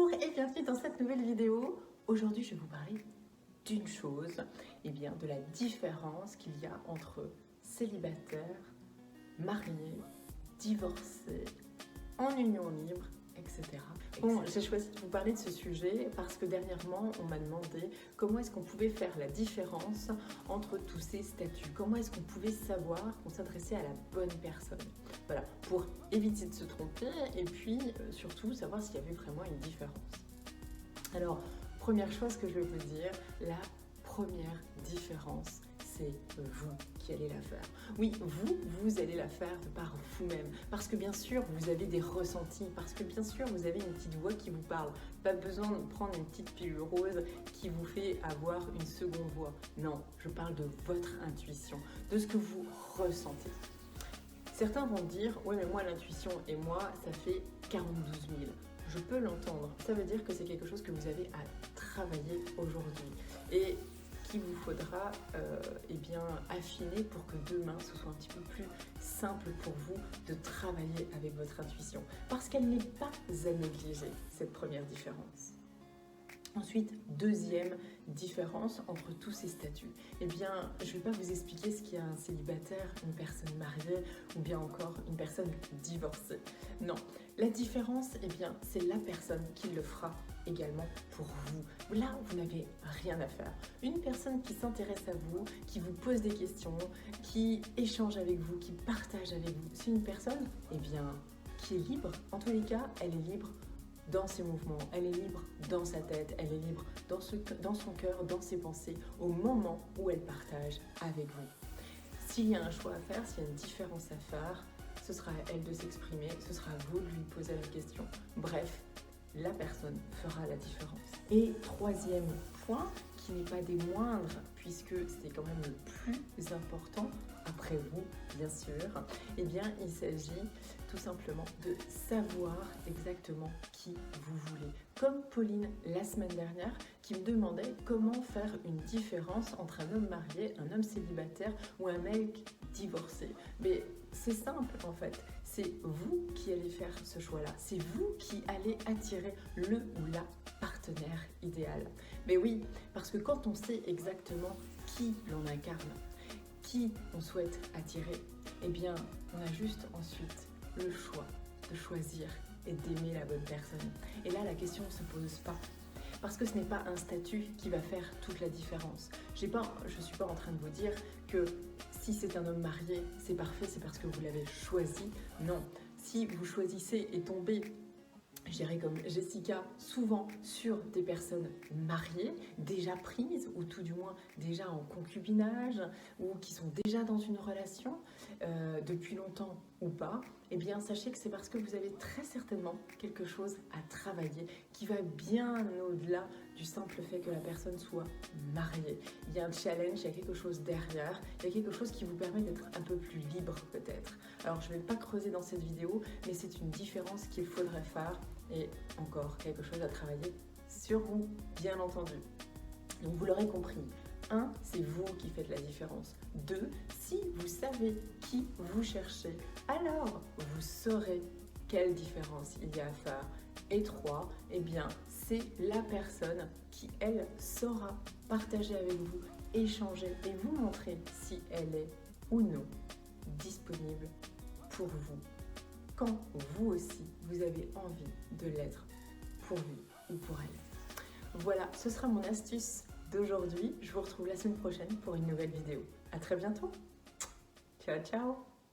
Bonjour et bienvenue dans cette nouvelle vidéo. Aujourd'hui, je vais vous parler d'une chose, et bien de la différence qu'il y a entre célibataire, marié, divorcé, en union libre, etc. Bon, j'ai choisi de vous parler de ce sujet parce que dernièrement, on m'a demandé comment est-ce qu'on pouvait faire la différence entre tous ces statuts. Comment est-ce qu'on pouvait savoir qu'on s'adressait à la bonne personne. Voilà, pour éviter de se tromper et puis surtout savoir s'il y avait vraiment une différence. Alors, première chose que je vais vous dire, la première différence, c'est vous qui allez la faire. Oui, vous allez la faire de par vous-même. Parce que bien sûr, vous avez des ressentis. Parce que bien sûr, vous avez une petite voix qui vous parle. Pas besoin de prendre une petite pilule rose qui vous fait avoir une seconde voix. Non, je parle de votre intuition, de ce que vous ressentez. Certains vont dire, oui mais moi l'intuition et moi, ça fait 42 000. Je peux l'entendre. Ça veut dire que c'est quelque chose que vous avez à travailler aujourd'hui. Et qu'il vous faudra affiner pour que demain ce soit un petit peu plus simple pour vous de travailler avec votre intuition. Parce qu'elle n'est pas à négliger, cette première différence. Ensuite, deuxième différence entre tous ces statuts. Eh bien, je ne vais pas vous expliquer ce qu'il y a un célibataire, une personne mariée ou bien encore une personne divorcée. Non, la différence, eh bien, c'est la personne qui le fera également pour vous. Là, vous n'avez rien à faire. Une personne qui s'intéresse à vous, qui vous pose des questions, qui échange avec vous, qui partage avec vous, c'est une personne, eh bien, qui est libre. En tous les cas, elle est libre dans ses mouvements, elle est libre dans sa tête, elle est libre dans son cœur, dans ses pensées, au moment où elle partage avec vous. S'il y a un choix à faire, s'il y a une différence à faire, ce sera à elle de s'exprimer, ce sera à vous de lui poser la question. Bref, la personne fera la différence. Et troisième point, qui n'est pas des moindres, puisque c'est quand même le plus important, après vous, bien sûr, eh bien, il s'agit tout simplement de savoir exactement qui vous voulez. Comme Pauline, la semaine dernière, qui me demandait comment faire une différence entre un homme marié, un homme célibataire ou un mec divorcé. Mais c'est simple, en fait. C'est vous qui allez faire ce choix-là. C'est vous qui allez attirer le ou la partenaire idéal. Mais oui, parce que quand on sait exactement qui l'on incarne, qui on souhaite attirer, eh bien, on a juste ensuite le choix de choisir et d'aimer la bonne personne. Et là, la question ne se pose pas. Parce que ce n'est pas un statut qui va faire toute la différence. Je ne suis pas en train de vous dire que si c'est un homme marié, c'est parfait, c'est parce que vous l'avez choisi. Non. Si vous choisissez et tombez, je dirais comme Jessica, souvent sur des personnes mariées, déjà prises, ou tout du moins déjà en concubinage, ou qui sont déjà dans une relation, depuis longtemps ou pas, eh bien sachez que c'est parce que vous avez très certainement quelque chose à travailler qui va bien au-delà du simple fait que la personne soit mariée. Il y a un challenge, il y a quelque chose derrière, il y a quelque chose qui vous permet d'être un peu plus libre peut-être. Alors je ne vais pas creuser dans cette vidéo, mais c'est une différence qu'il faudrait faire et encore quelque chose à travailler sur vous, bien entendu. Donc vous l'aurez compris. 1, c'est vous qui faites la différence. 2, si vous savez qui vous cherchez, alors vous saurez quelle différence il y a à faire. Et 3, eh bien, c'est la personne qui, elle, saura partager avec vous, échanger et vous montrer si elle est ou non disponible pour vous. Quand vous aussi, vous avez envie de l'être pour lui ou pour elle. Voilà, ce sera mon astuce d'aujourd'hui. Je vous retrouve la semaine prochaine pour une nouvelle vidéo. À très bientôt. Ciao, ciao.